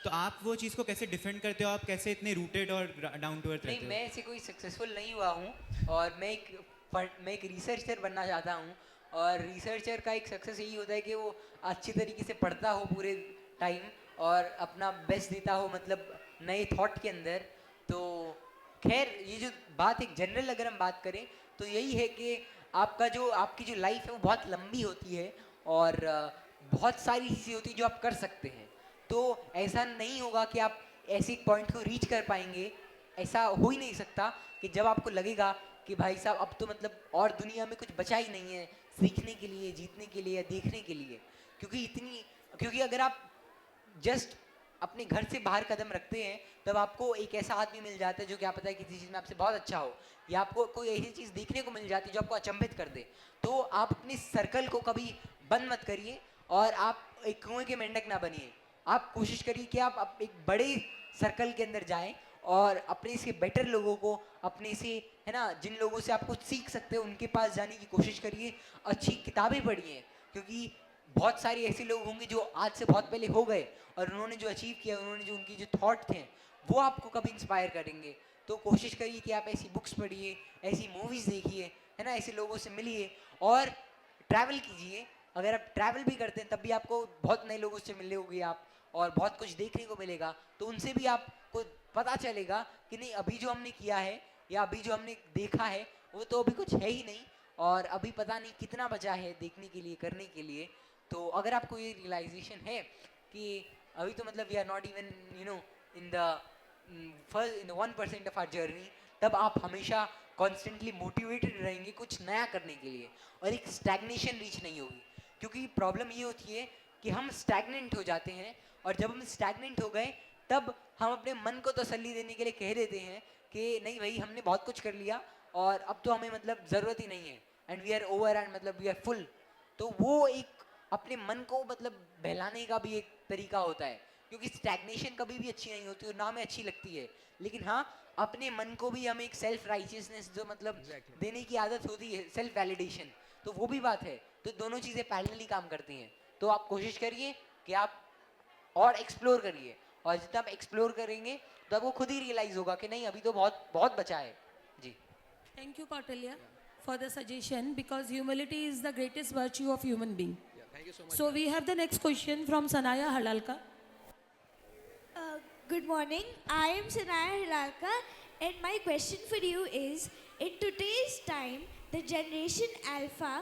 तो आप वो चीज़ को कैसे डिफेंड करते हो? आप कैसे इतने रूटेड और डाउन टू अर्थ नहीं, रहते हो? मैं ऐसे कोई सक्सेसफुल नहीं हुआ हूँ, और मैं एक रिसर्चर बनना चाहता हूँ। और रिसर्चर का एक सक्सेस यही होता है कि वो अच्छी तरीके से पढ़ता हो पूरे टाइम, और अपना बेस्ट देता हो, मतलब नए थॉट के अंदर। तो खैर, ये जो बात एक जनरल अगर हम बात करें, तो यही है कि आपकी जो लाइफ है वो बहुत लंबी होती है, और बहुत सारी चीज़ें होती है जो आप कर सकते हैं। तो ऐसा नहीं होगा कि आप ऐसे एक पॉइंट को रीच कर पाएंगे, ऐसा हो ही नहीं सकता कि जब आपको लगेगा कि भाई साहब अब तो मतलब और दुनिया में कुछ बचा ही नहीं है सीखने के लिए, जीतने के लिए या देखने के लिए। क्योंकि अगर आप जस्ट अपने घर से बाहर कदम रखते हैं, तब आपको एक ऐसा आदमी मिल जाता है जो क्या पता है किसी चीज़ में आपसे बहुत अच्छा हो, या आपको कोई ऐसी चीज़ देखने को मिल जाती है जो आपको अचंभित कर दे। तो आप अपने सर्कल को कभी बंद मत करिए, और आप एक कुएं के मेंढक ना बनिए। आप कोशिश करिए कि आप एक बड़े सर्कल के अंदर जाएं, और अपने से बेटर लोगों को, अपने से, है ना, जिन लोगों से आप कुछ सीख सकते हो उनके पास जाने की कोशिश करिए। अच्छी किताबें पढ़िए, क्योंकि बहुत सारे ऐसे लोग होंगे जो आज से बहुत पहले हो गए, और उन्होंने जो अचीव किया, उन्होंने जो उनकी जो थॉट थे, वो आपको कभी इंस्पायर करेंगे। तो कोशिश करिए कि आप ऐसी बुक्स पढ़िए, ऐसी मूवीज़ देखिए, है ना, ऐसे लोगों से मिलिए, और ट्रैवल कीजिए। अगर आप ट्रैवल भी करते हैं तब भी आपको बहुत नए लोगों से मिले होंगे आप, और बहुत कुछ देखने को मिलेगा। तो उनसे भी आपको पता चलेगा कि नहीं, अभी जो हमने किया है या अभी जो हमने देखा है वो तो अभी कुछ है ही नहीं, और अभी पता नहीं कितना बचा है देखने के लिए, करने के लिए। तो अगर आपको ये रियलाइजेशन है कि अभी तो मतलब we are not even in the first in 1% of our journey, तब आप हमेशा कॉन्स्टेंटली मोटिवेटेड रहेंगे कुछ नया करने के लिए, और एक स्टैग्नेशन रीच नहीं होगी। क्योंकि प्रॉब्लम ये होती है कि हम स्टैग्नेंट हो जाते हैं, और जब हम स्टैग्नेंट हो गए तब हम अपने मन को तसल्ली देने के लिए कह देते हैं कि नहीं भाई, हमने बहुत कुछ कर लिया और अब तो हमें मतलब ज़रूरत ही नहीं है, and we are over, and मतलब वी आर फुल। तो वो एक अपने मन को मतलब बहलाने का भी एक तरीका होता है, क्योंकि स्टैग्नेशन कभी भी अच्छी नहीं होती और ना में अच्छी लगती है। लेकिन हाँ, अपने मन को भी हमें एक सेल्फ राइचियसनेस जो मतलब देने की आदत होती है, सेल्फ वैलिडेशन, तो वो भी बात है। तो दोनों चीज़ें पैरेलली काम करती हैं। तो आप कोशिश करिए कि आप और एक्सप्लोर करिए, और जितना आप एक्सप्लोर करेंगे तो आपको खुद ही रियलाइज होगा कि नहीं, अभी तो बहुत बहुत बचा है। जी। Thank you, Kautilya, for the suggestion, because humility is the greatest virtue of human being. Thank you so much. So we have the next question from Sanaya Halalka. Good morning. I am Sanaya Hilalka, and my question for you is: in today's time, the generation Alpha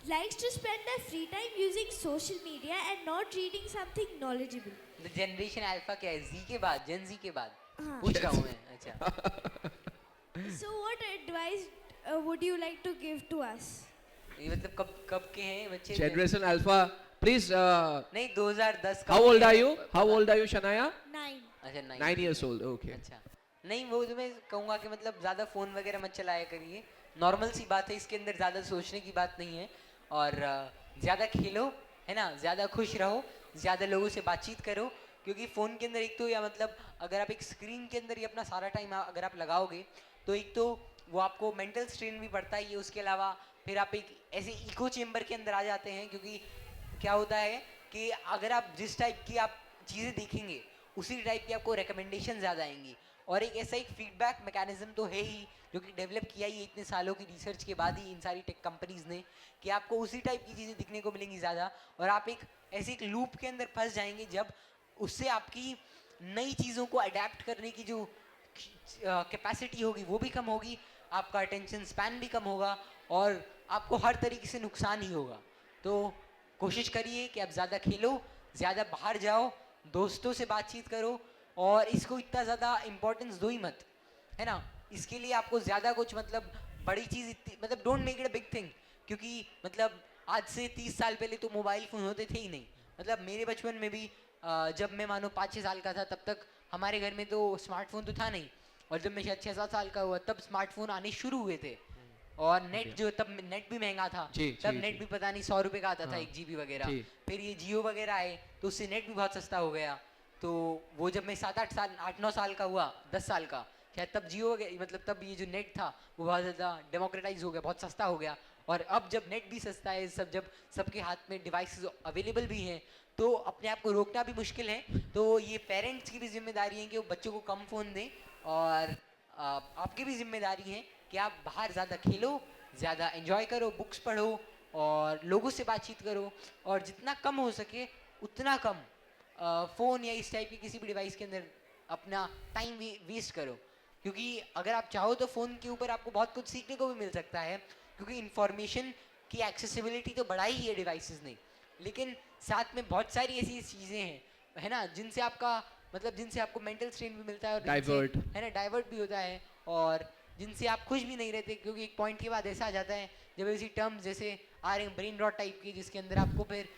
likes to spend their free time using social media and not reading something knowledgeable. The generation alpha क्या है? जी के बाद, जेन जी के बाद हाँ. पूछ रहा हूँ मैं। अच्छा, So, what advice would you like to give to us? ये मतलब कब कब के हैं बच्चे? Generation Alpha, please. नहीं, 2010 का। How old are you? How old are you, Shania? 9. अच्छा, 9 years old. Okay. अच्छा, नहीं, वो तो मैं कहूँगा कि मतलब ज़्यादा फ़ोन वगैरह मत चलाया करिए। नॉर्मल सी बात है, इसके अंदर ज़्यादा सोचने की बात नहीं है। और ज़्यादा खेलो, है ना, ज़्यादा खुश रहो, ज़्यादा लोगों से बातचीत करो। क्योंकि फ़ोन के अंदर एक तो, या मतलब अगर आप एक स्क्रीन के अंदर ही अपना सारा टाइम अगर आप लगाओगे, तो एक तो वो आपको मेंटल स्ट्रेन भी पड़ता ही है। उसके अलावा फिर आप एक ऐसे इको चेम्बर के अंदर आ जाते हैं, क्योंकि क्या होता है कि अगर आप जिस टाइप की आप चीज़ें देखेंगे उसी टाइप की आपको रिकमेंडेशन ज़्यादा आएंगी। और एक ऐसा एक फीडबैक मैकेनिज्म तो है ही, जो कि डेवलप किया ही है इतने सालों की रिसर्च के बाद ही इन सारी टेक कंपनीज ने, कि आपको उसी टाइप की चीज़ें दिखने को मिलेंगी ज़्यादा, और आप एक ऐसे एक लूप के अंदर फंस जाएंगे, जब उससे आपकी नई चीज़ों को अडेप्ट करने की जो कैपेसिटी होगी वो भी कम होगी, आपका अटेंशन स्पैन भी कम होगा, और आपको हर तरीके से नुकसान ही होगा। तो कोशिश करिए कि आप ज़्यादा खेलो, ज़्यादा बाहर जाओ, दोस्तों से बातचीत करो, और इसको इतना ज़्यादा इम्पोर्टेंस दो ही मत, है ना। इसके लिए आपको ज़्यादा कुछ मतलब बड़ी चीज़ इतनी मतलब don't make it a big thing. क्योंकि मतलब आज से 30 साल पहले तो मोबाइल फ़ोन होते थे ही नहीं। मतलब मेरे बचपन में भी जब मैं मानो 5-6 साल का था, तब तक हमारे घर में तो स्मार्टफोन तो था नहीं, और जब मैं शायद 6-7 साल का हुआ तब स्मार्टफोन आने शुरू हुए थे। और नेट जो तब नेट भी महंगा था, जी, तब जी, नेट जी। भी पता नहीं 100 रुपए का आता था, हाँ, 1 GB वगैरह। जी। फिर ये जियो वगैरह आए तो उससे नेट भी बहुत सस्ता हो गया। तो वो जब मैं 7-8 साल 8-9 साल का हुआ, 10 साल का शायद, तब जियो मतलब तब ये जो नेट था वो बहुत ज़्यादा डेमोक्रेटाइज हो गया, बहुत सस्ता हो गया, और अब जब नेट भी सस्ता है, जब सबके हाथ में डिवाइसेस अवेलेबल भी हैं, तो अपने आप को रोकना भी मुश्किल है। तो ये पेरेंट्स की भी जिम्मेदारी है कि वो बच्चों को कम फ़ोन दें, और आपकी भी जिम्मेदारी है कि आप बाहर ज़्यादा खेलो, ज़्यादा एंजॉय करो, बुक्स पढ़ो और लोगों से बातचीत करो, और जितना कम हो सके उतना कम फ़ोन या इस टाइप की किसी भी डिवाइस के अंदर अपना टाइम वेस्ट करो। क्योंकि अगर आप चाहो तो फ़ोन के ऊपर आपको बहुत कुछ सीखने को भी मिल सकता है, क्योंकि इंफॉर्मेशन की एक्सेसिबिलिटी तो बढ़ाई ही है डिवाइसेस ने, लेकिन साथ में बहुत सारी ऐसी चीज़ें हैं, है ना, जिनसे आपको मेंटल स्ट्रेन भी मिलता है, और Divert. है ना, डाइवर्ट भी होता है, और जिनसे आप खुश भी नहीं रहते, क्योंकि एक पॉइंट के बाद ऐसा आ जाता है जब ऐसी टर्म्स जैसे आ रहे हैं ब्रेन रॉट टाइप की, जिसके अंदर आपको फिर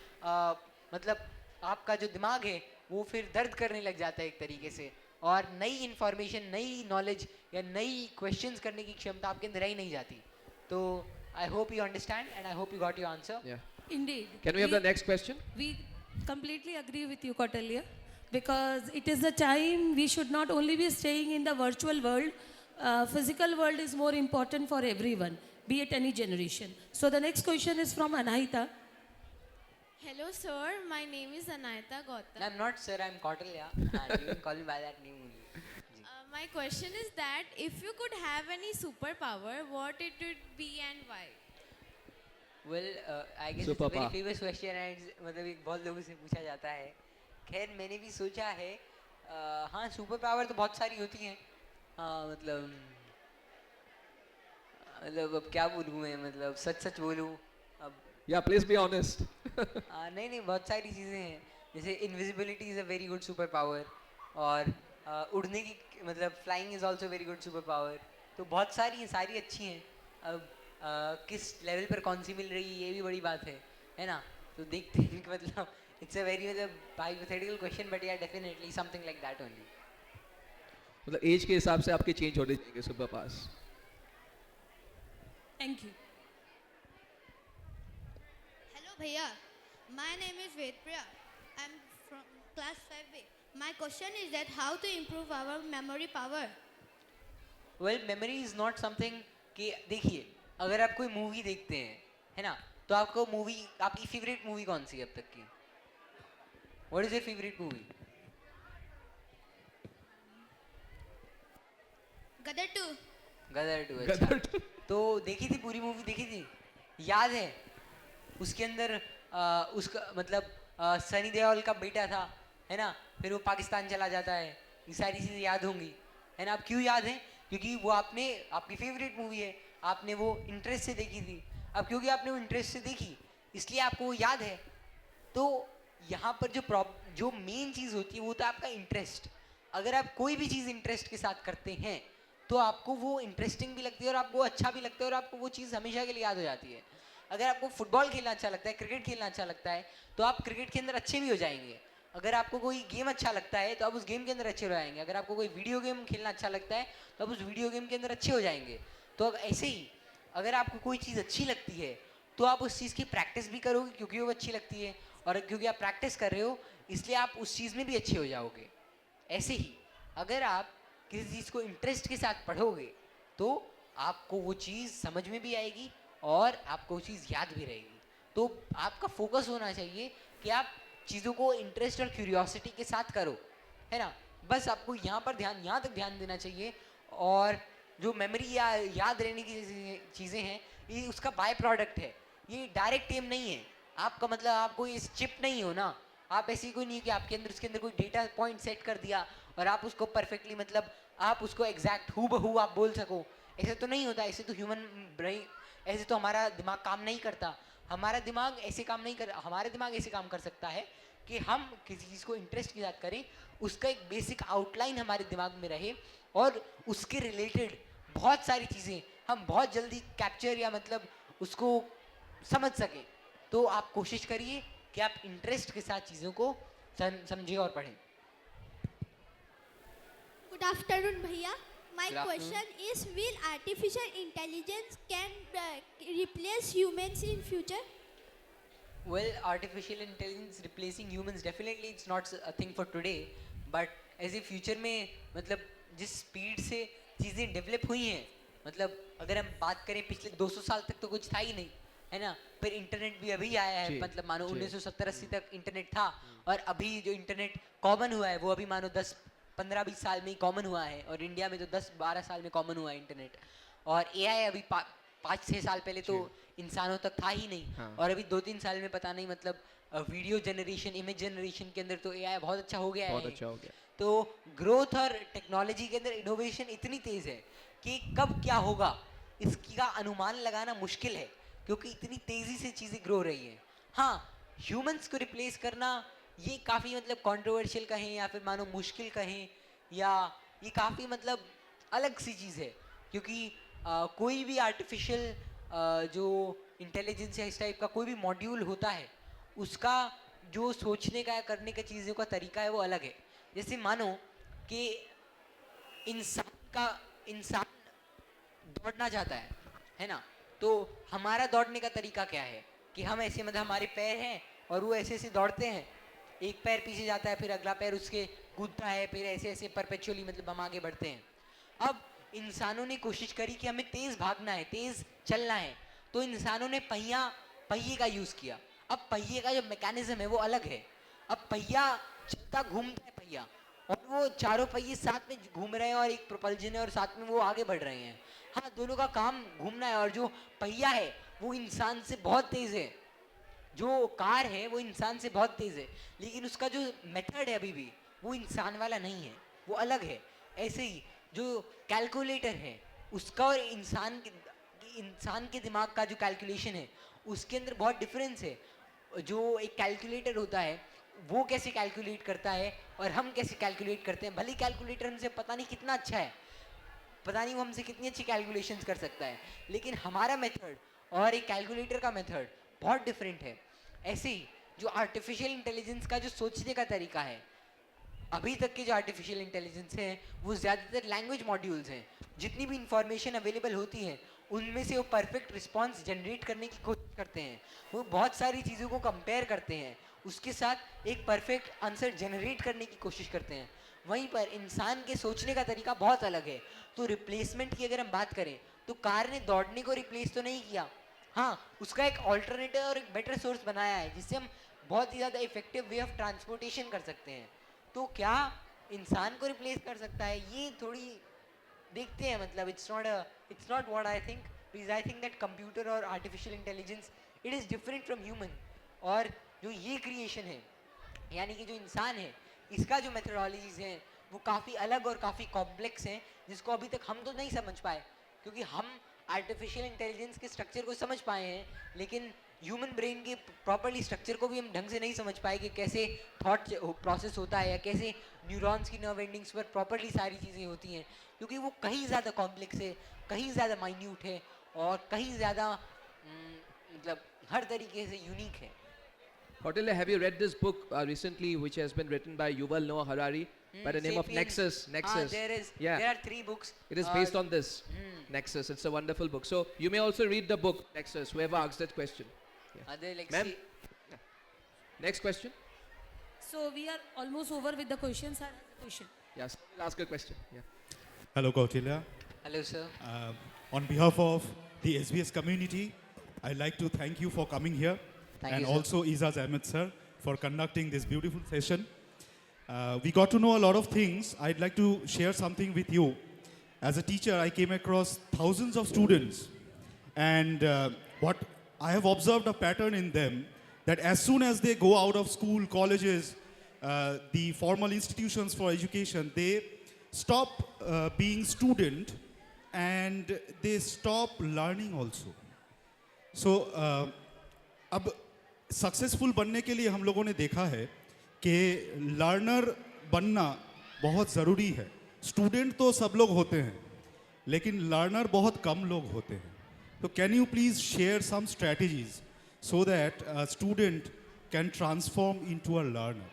मतलब आपका जो दिमाग है वो फिर दर्द करने लग जाता है एक तरीके से, और नई इन्फॉर्मेशन, नई नॉलेज या नई क्वेश्चंस करने की क्षमता आपके अंदर ही नहीं जाती। तो I hope you understand and I hope you got your answer. Yeah. Indeed. Can we have the next question? We completely agree with you, Kautalya, because it is the time we should not only be staying in the virtual world. Physical world is more important for everyone, be it any generation. So the next question is from Anahita. Hello, sir. My name is Anayata Gautam. I'm not sir, I'm Kautalya, and you can call me by that name only. My question is that if you could have any superpower, what it would be and why? Well, I guess it's a Superpower. very famous question, and मतलब एक बहुत लोगों से पूछा जाता है। खैर मैंने भी सोचा है, हाँ सुपर पावर तो बहुत सारी होती हैं, हाँ मतलब अब क्या बोलूँ मैं, मतलब सच बोलूँ अब Yeah, please be honest. नहीं बहुत सारी चीज़ें हैं, जैसे invisibility is a very good super power, और उड़ने की मतलब flying is also very good super power. तो बहुत सारी हैं, सारी अच्छी हैं। अब किस लेवल पर कौन सी मिल रही है ये भी बड़ी बात है ना। तो देखते हैं कि मतलब it's a very hypothetical question, but yeah definitely something like that only. मतलब एज के हिसाब से आपके चेंज होने चाहिए super pass. Thank you. Hello Bhaiya, my name is Vedpriya. I'm from class 5B. My question is that how to improve our memory power? Well memory is not something कि देखिए अगर आप कोई मूवी देखते हैं, है ना, तो आपको मूवी, आपकी फेवरेट मूवी कौन सी है अब तक की? What is your favourite movie? Gadar 2. गदर 2। अच्छा, तो देखी थी पूरी मूवी, देखी थी, याद है? उसके अंदर उसका मतलब सनी देओल का बेटा था, है ना, फिर वो पाकिस्तान चला जाता है, ये सारी चीज़ें याद होंगी, है ना। अब क्यों याद है? क्योंकि वो आपने, आपकी फेवरेट मूवी है, आपने वो इंटरेस्ट से देखी थी। अब क्योंकि आपने वो इंटरेस्ट से देखी इसलिए आपको वो याद है। तो यहाँ पर जो मेन चीज़ होती है वो तो आपका इंटरेस्ट। अगर आप कोई भी चीज़ इंटरेस्ट के साथ करते हैं तो आपको वो इंटरेस्टिंग भी लगती है और आपको अच्छा भी लगता है और आपको वो चीज़ हमेशा के लिए याद हो जाती है। अगर आपको फुटबॉल खेलना अच्छा लगता है, क्रिकेट खेलना अच्छा लगता है, तो आप क्रिकेट के अंदर अच्छे भी हो जाएंगे। अगर आपको कोई गेम अच्छा लगता है तो आप उस गेम के अंदर अच्छे हो जाएंगे। अगर आपको कोई वीडियो गेम खेलना अच्छा लगता है तो आप उस वीडियो गेम के अंदर अच्छे हो जाएंगे। तो अब ऐसे ही अगर आपको कोई चीज़ अच्छी लगती है तो आप उस चीज़ की प्रैक्टिस भी करोगे क्योंकि वो अच्छी लगती है, और क्योंकि आप प्रैक्टिस कर रहे हो इसलिए आप उस चीज़ में भी अच्छे हो जाओगे। ऐसे ही अगर आप किसी चीज़ को इंटरेस्ट के साथ पढ़ोगे तो आपको वो चीज़ समझ में भी आएगी और आपको वो चीज़ याद भी रहेगी। तो आपका फोकस होना चाहिए कि आप चीज़ों को इंटरेस्ट और क्यूरियोसिटी के साथ करो, है ना। बस आपको यहाँ तक ध्यान देना चाहिए। और जो मेमोरी या याद रहने की चीज़ें हैं ये उसका बाय प्रोडक्ट है, ये डायरेक्ट एम नहीं है आपका। मतलब आप कोई चिप नहीं हो ना, आप ऐसी कोई नहीं कि आपके अंदर उसके अंदर कोई डेटा पॉइंट सेट कर दिया और आप उसको परफेक्टली मतलब आप उसको एग्जैक्ट हूबहू आप बोल सको, ऐसे तो नहीं होता। ऐसे तो ह्यूमन ब्रेन, ऐसे तो हमारा दिमाग काम नहीं करता। हमारा दिमाग ऐसे काम नहीं कर, हमारा दिमाग ऐसे काम कर सकता है कि हम किसी चीज़ को इंटरेस्ट के साथ करें, उसका एक बेसिक आउटलाइन हमारे दिमाग में रहे और उसके रिलेटेड बहुत सारी चीज़ें हम बहुत जल्दी कैप्चर या मतलब उसको समझ सकें। तो आप कोशिश करिए कि आप इंटरेस्ट के साथ चीज़ों को समझें और पढ़ें। Good afternoon Bhaiya. My Good afternoon. question is, will artificial intelligence can replace humans in future? Well, artificial intelligence replacing humans, definitely it's not a thing for today, but ऐसे फ्यूचर में मतलब जिस स्पीड से चीज़ें develop हुई हैं, मतलब अगर हम बात करें पिछले 200 साल तक तो कुछ था ही नहीं, है ना। फिर इंटरनेट भी अभी आया है, जी, मतलब मानो जी। 1970-80 तक इंटरनेट था, और अभी जो इंटरनेट कॉमन हुआ है वो अभी मानो 10-15-20 साल में ही कॉमन हुआ है, और इंडिया में तो 10-12 साल में कॉमन हुआ है इंटरनेट। और एआई अभी 5-6 साल पहले तो इंसानों तक था ही नहीं, हाँ। और अभी 2-3 साल में पता नहीं, मतलब वीडियो जनरेशन, इमेज जनरेशन के अंदर तो एआई बहुत अच्छा हो गया बहुत है। अच्छा हो गया। तो ग्रोथ और टेक्नोलॉजी के अंदर इनोवेशन इतनी तेज है कि कब क्या होगा इसका अनुमान लगाना मुश्किल है, क्योंकि इतनी तेजी से चीजें ग्रो रही हैं। हाँ, ह्यूमंस को रिप्लेस करना ये काफी मतलब कंट्रोवर्शियल कहें या फिर मानो मुश्किल कहें, या ये काफी मतलब अलग सी चीज है, क्योंकि कोई भी आर्टिफिशियल जो इंटेलिजेंस या इस टाइप का कोई भी मॉड्यूल होता है, उसका जो सोचने का या करने का चीज़ों का तरीका है वो अलग है। जैसे मानो कि इंसान दौड़ना चाहता है ना, तो हमारा दौड़ने का तरीका क्या है कि हम ऐसे, मतलब हमारे पैर हैं और वो ऐसे ऐसे दौड़ते हैं, एक पैर पीछे जाता है फिर अगला पैर उसके कूदता है, फिर ऐसे ऐसे परपेचुअली मतलब हम आगे बढ़ते हैं। अब इंसानों ने कोशिश करी कि हमें तेज भागना है, तेज चलना है, तो इंसानों ने पहिए का यूज किया। अब पहिए का जो मैकेनिज्म है वो अलग है। अब पहिया चलता घूमता है पहिया, और वो चारों पहिए साथ में घूम रहे हैं और एक प्रोपल्जन है और साथ में वो आगे बढ़ रहे हैं। हाँ, दोनों का काम घूमना है, और जो पहिया है वो इंसान से बहुत तेज है, जो कार है वो इंसान से बहुत तेज है, लेकिन उसका जो मेथड है अभी भी वो इंसान वाला नहीं है, वो अलग है। ऐसे ही जो कैलकुलेटर है उसका और इंसान के दिमाग का जो कैलकुलेशन है उसके अंदर बहुत डिफरेंस है। जो एक कैलकुलेटर होता है वो कैसे कैलकुलेट करता है और हम कैसे कैलकुलेट करते हैं, भले ही कैलकुलेटर हमसे पता नहीं कितना अच्छा है, पता नहीं वो हमसे कितनी अच्छी कैलकुलेशंस कर सकता है, लेकिन हमारा मेथड और एक कैलकुलेटर का मेथड बहुत डिफरेंट है। ऐसे ही जो आर्टिफिशियल इंटेलिजेंस का जो सोचने का तरीका है, अभी तक के जो आर्टिफिशियल इंटेलिजेंस है वो ज़्यादातर लैंग्वेज मॉड्यूल्स हैं। जितनी भी इंफॉर्मेशन अवेलेबल होती है उनमें से वो परफेक्ट रिस्पॉन्स जनरेट करने की कोशिश करते हैं, वो बहुत सारी चीज़ों को कंपेयर करते हैं, उसके साथ एक परफेक्ट आंसर जनरेट करने की कोशिश करते हैं। वहीं पर इंसान के सोचने का तरीका बहुत अलग है। तो रिप्लेसमेंट की अगर हम बात करें तो कार ने दौड़ने को रिप्लेस तो नहीं किया, हाँ उसका एक ऑल्टरनेटिव और एक बेटर सोर्स बनाया है जिससे हम बहुत ही ज़्यादा इफेक्टिव वे ऑफ ट्रांसपोर्टेशन कर सकते हैं। तो क्या इंसान को रिप्लेस कर सकता है, ये थोड़ी देखते हैं, मतलब it's not what I think, because I think that computer और artificial intelligence it is different from human. और जो ये क्रिएशन है यानी कि जो इंसान है इसका जो मेथडोलॉजीज हैं वो काफ़ी अलग और काफ़ी कॉम्प्लेक्स हैं, जिसको अभी तक हम तो नहीं समझ पाए, क्योंकि हम आर्टिफिशियल इंटेलिजेंस के स्ट्रक्चर को समझ पाए हैं लेकिन ह्यूमन ब्रेन के प्रॉपर्ली स्ट्रक्चर को भी हम ढंग से नहीं समझ पाए कि कैसे थॉट प्रोसेस होता है या कैसे न्यूरॉन्स की नर्व एंडिंग्स पर प्रॉपर्ली सारी चीज़ें होती हैं, क्योंकि वो कहीं ज़्यादा कॉम्प्लेक्स है, कहीं ज़्यादा माइन्यूट है और कहीं ज़्यादा मतलब हर तरीके से यूनिक है। Cordelia, have you read this book recently, which has been written by Yuval Noah Harari by the name of Sapiens. Nexus? Yeah. There are 3 books. It is based on this, Nexus. It's a wonderful book. So you may also read the book, Nexus, whoever asked that question. Other like Ma'am? Next question. So we are almost over with the questions. I have a question. Yes, we'll ask a question. Yeah. Hello, Kautilya. Hello sir. On behalf of the SBS community, I'd like to thank you for coming here. Thank and you, sir. also Izaz Ahmed sir for conducting this beautiful session. We got to know a lot of things. I'd like to share something with you. As a teacher, I came across thousands of students, and what I have observed a pattern in them, that as soon as they go out of school, colleges, the formal institutions for education, they stop being student and they stop learning also. So अब successful बनने के लिए हम लोगों ने देखा है कि लर्नर बनना बहुत ज़रूरी है। स्टूडेंट तो सब लोग होते हैं लेकिन लर्नर बहुत कम लोग होते हैं। तो can you please share some strategies so that student can transform into a learner?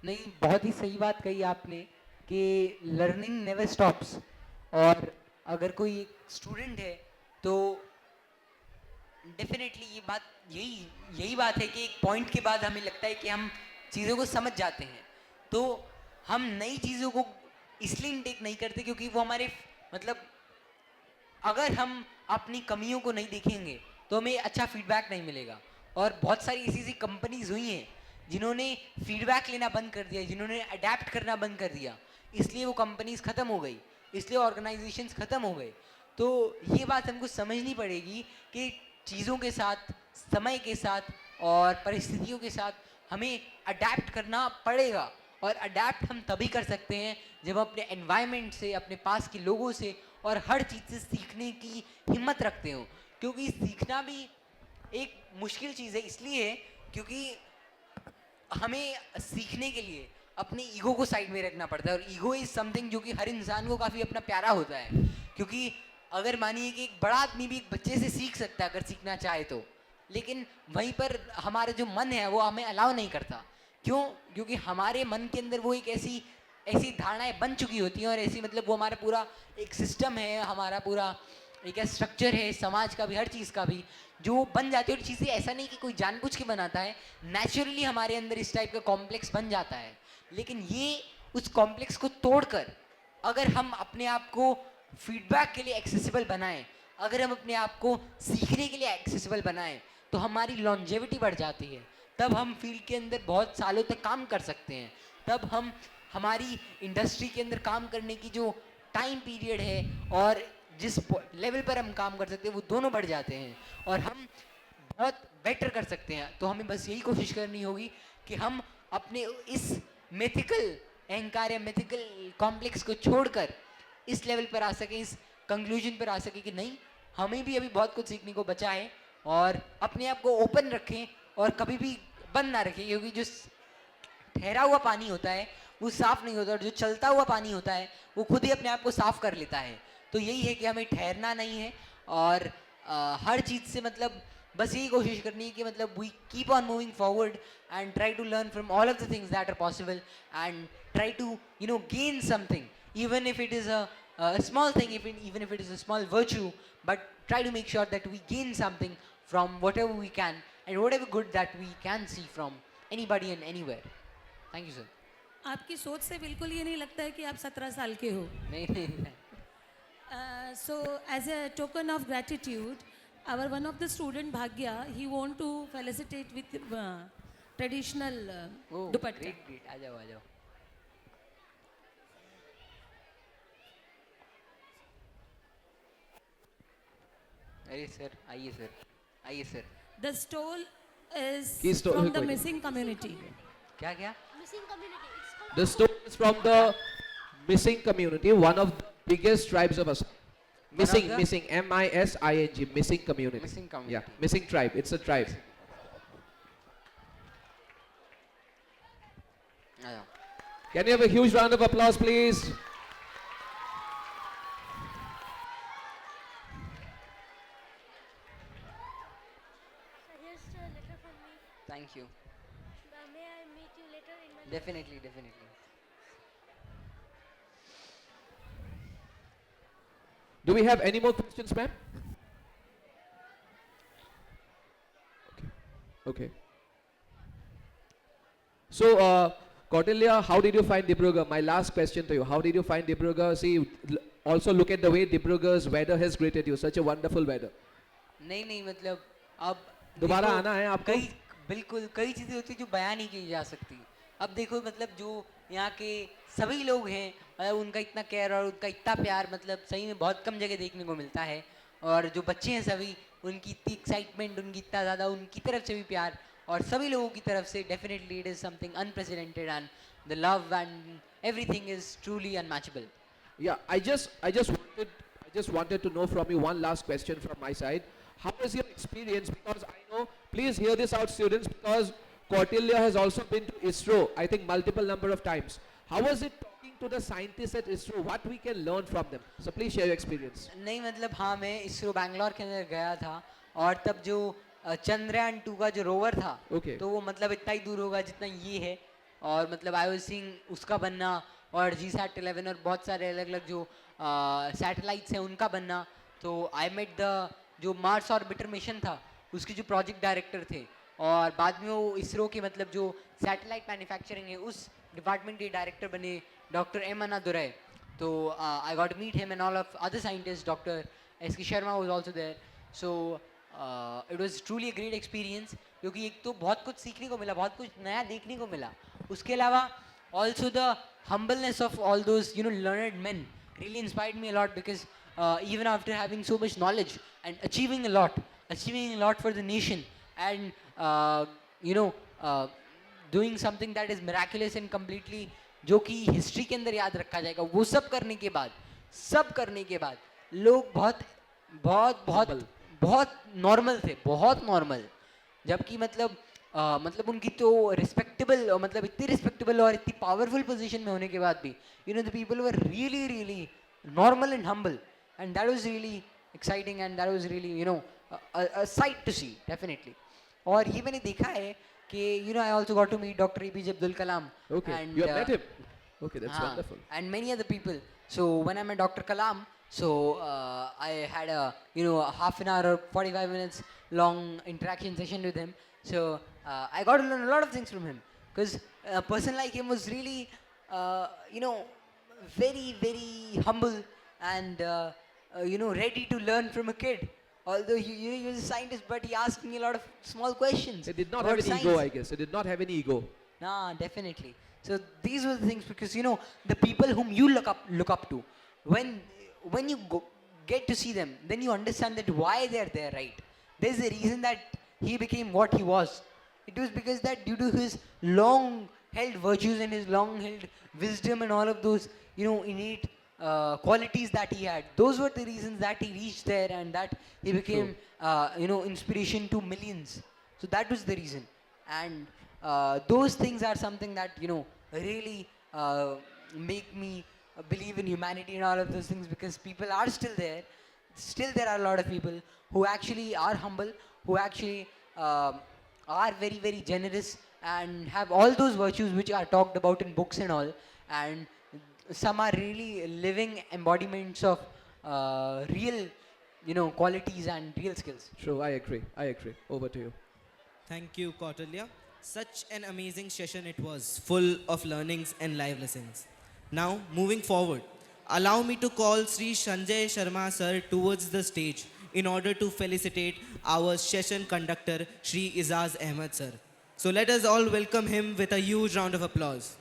नहीं, बहुत ही सही बात कही आपने कि लर्निंग नेवर स्टॉप्स, और अगर कोई स्टूडेंट है तो डेफिनेटली ये बात यही बात है कि एक पॉइंट के बाद हमें लगता है कि हम चीज़ों को समझ जाते हैं, तो हम नई चीज़ों को इसलिए इनटेक नहीं करते क्योंकि वो हमारे मतलब अगर हम अपनी कमियों को नहीं देखेंगे तो हमें अच्छा फीडबैक नहीं मिलेगा। और बहुत सारी ऐसी ऐसी कंपनीज हुई हैं जिन्होंने फीडबैक लेना बंद कर दिया, जिन्होंने अडेप्ट करना बंद कर दिया, इसलिए वो कंपनीज ख़त्म हो गई, इसलिए ऑर्गेनाइजेशंस ख़त्म हो गए। तो ये बात हमको समझनी पड़ेगी कि चीज़ों के साथ, समय के साथ और परिस्थितियों के साथ हमें अडेप्ट करना पड़ेगा। और अडेप्ट हम तभी कर सकते हैं जब हम अपने एनवायरनमेंट से, अपने पास के लोगों से और हर चीज़ से सीखने की हिम्मत रखते हो। क्योंकि सीखना भी एक मुश्किल चीज़ है, इसलिए क्योंकि हमें सीखने के लिए अपने ईगो को साइड में रखना पड़ता है। और ईगो इज़ समथिंग जो कि हर इंसान को काफ़ी अपना प्यारा होता है। क्योंकि अगर मानिए कि एक बड़ा आदमी भी एक बच्चे से सीख सकता है अगर सीखना चाहे तो, लेकिन वहीं पर हमारा जो मन है वो हमें अलाउ नहीं करता। क्यों? क्योंकि हमारे मन के अंदर वो एक ऐसी ऐसी धारणाएं बन चुकी होती हैं, और ऐसी मतलब वो हमारा पूरा एक सिस्टम है, हमारा पूरा एक स्ट्रक्चर है समाज का भी, हर चीज़ का भी, जो बन जाती है। और चीज़ें ऐसा नहीं कि कोई जानबूझ के बनाता है, नेचुरली हमारे अंदर इस टाइप का कॉम्प्लेक्स बन जाता है। लेकिन ये उस कॉम्प्लेक्स को तोड़कर अगर हम अपने आप को फीडबैक के लिए एक्सेसिबल बनाएं, अगर हम अपने आप को सीखने के लिए एक्सेसिबल बनाएं, तो हमारी लॉन्जेविटी बढ़ जाती है। तब हम फील्ड के अंदर बहुत सालों तक काम कर सकते हैं। तब हम हमारी इंडस्ट्री के अंदर काम करने की जो टाइम पीरियड है और जिस लेवल पर हम काम कर सकते हैं वो दोनों बढ़ जाते हैं, और हम बहुत बेटर कर सकते हैं। तो हमें बस यही कोशिश करनी होगी कि हम अपने इस मिथिकल अहंकार या मिथिकल कॉम्प्लेक्स को छोड़कर इस लेवल पर आ सकें, इस कंक्लूजन पर आ सकें कि नहीं, हमें भी अभी बहुत कुछ सीखने को बचा है। और अपने आप को ओपन रखें और कभी भी बंद ना रखें, क्योंकि जो ठहरा हुआ पानी होता है वो साफ़ नहीं होता, और जो चलता हुआ पानी होता है वो खुद ही अपने आप को साफ़ कर लेता है। तो यही है कि हमें ठहरना नहीं है, और हर चीज़ से मतलब बस यही कोशिश करनी है कि मतलब we keep on moving forward and try to learn from all of the things that are possible, and try to gain something, even if it is a small thing, even if it is a small virtue, but try to make sure that we gain something from whatever we can and whatever good that we can see from anybody and anywhere. Thank you, sir. आपकी सोच से बिल्कुल ये नहीं लगता है कि आप 17 साल के हो। नहीं। So as a token of gratitude, our one of the student Bhagya, he want to felicitate with traditional Oh, dupatta. great. आ जाओ। अरे सर, आइए sir. The stole is Key stole- from the wait. missing community. क्या? Missing community. It's called The stone is from the missing community, one of the biggest tribes of Assam. Missing, the- missing, MISING, missing community. Missing community. Yeah, missing tribe. It's a tribe. आ जाओ। Can you have a huge round of applause, please? So here's a letter from me. Thank you. May I meet you later in my Definitely. Do we have any more questions, ma'am? Okay. So, Kautilya, how did you find Dibrugarh? My last question to you. How did you find Dibrugarh? See, also look at the way Dibrugarh's weather has greeted you. Such a wonderful weather. नहीं मतलब अब दोबारा देखो, आना है आपको? बिल्कुल कई चीज़ें होती हैं जो बयान नहीं की जा सकती। अब देखो मतलब जो यहाँ के सभी लोग हैं, उनका इतना केयर और उनका इतना प्यार मतलब सही में बहुत कम जगह देखने को मिलता है। और जो बच्चे हैं सभी, उनकी इतनी एक्साइटमेंट, उनकी इतना ज़्यादा उनकी तरफ से भी प्यार, और सभी लोगों की तरफ से definitely it is something unprecedented, and the love and everything is truly unmatchable. Yeah, I just wanted to know from you one last question from my side. How was your experience? Because I know, please hear this out, students, because Kautilya has also been to ISRO, I think multiple number of times. How was it talking to the scientists at ISRO? What we can learn from them? So please share your experience. नहीं मतलब हाँ, मैं इसरो बैंगलोर के अंदर गया था, और तब जो चंद्रयान 2 का जो रोवर था, Okay. तो वो मतलब इतना ही दूर होगा जितना ये है, और मतलब आई वाज सीइंग उसका बनना, और GSAT-11 और बहुत सारे अलग अलग जो सैटेलाइट्स हैं उनका बनना। तो आई मेट द जो मार्स ऑर्बिटर मिशन था उसके जो प्रोजेक्ट डायरेक्टर थे, और बाद में वो इसरो के मतलब जो सैटेलाइट मैन्युफैक्चरिंग है उस डिपार्टमेंट के डायरेक्टर बने डॉक्टर एम अन्नादुरै। तो I got meet him and all of other scientist, doctor S.K. Sharma was also there. So it was truly a great experience क्योंकि एक तो बहुत कुछ सीखने को मिला, बहुत कुछ नया देखने को मिला. उसके अलावा also the humbleness of all those learned men really inspired me a lot because even after having so much knowledge and achieving a lot for the nation and doing something that is miraculous and completely जो कि history के अंदर याद रखा जाएगा, वो सब करने के बाद लोग बहुत बहुत बहुत बहुत नॉर्मल थे, बहुत नॉर्मल. जबकि मतलब उनकी तो रिस्पेक्टेबल मतलब इतनी रिस्पेक्टेबल और इतनी पावरफुल पोजीशन में होने के बाद भी the people were really really normal and humble and that was really exciting and that was really a sight to see definitely. और ये मैंने देखा है कि I also got to meet Dr. APJ Abdul Kalam. Okay, and, you have met him. Okay, that's हाँ, wonderful. and many other people. So when I met Dr. Kalam, so I had a a half an hour or 45 minutes long interaction session with him. So I got to learn a lot of things from him because a person like him was really very very humble and ready to learn from a kid. Although he was a scientist, but he asked me a lot of small questions. He did not about have any science. ego, I guess. He did not have any ego. Nah, definitely. So these were the things because the people whom you look up to, when you get to see them, then you understand that why they are there, right? There's a reason that he became what he was. It was because that due to his long-held virtues and his long-held wisdom and all of those innate qualities that he had. Those were the reasons that he reached there and that he became inspiration to millions. So that was the reason. And those things are something that really make me believe in humanity and all of those things because people are still there. Still there are a lot of people who actually are humble, who actually are very very generous and have all those virtues which are talked about in books and all, and some are really living embodiments of real qualities and real skills. True, I agree. Over to you. Thank you, Kautilya. Such an amazing session it was, full of learnings and live lessons. Now, moving forward, allow me to call Sri Sanjay Sharma sir towards the stage in order to felicitate our session conductor, Sri Izaz Ahmed sir. So let us all welcome him with a huge round of applause.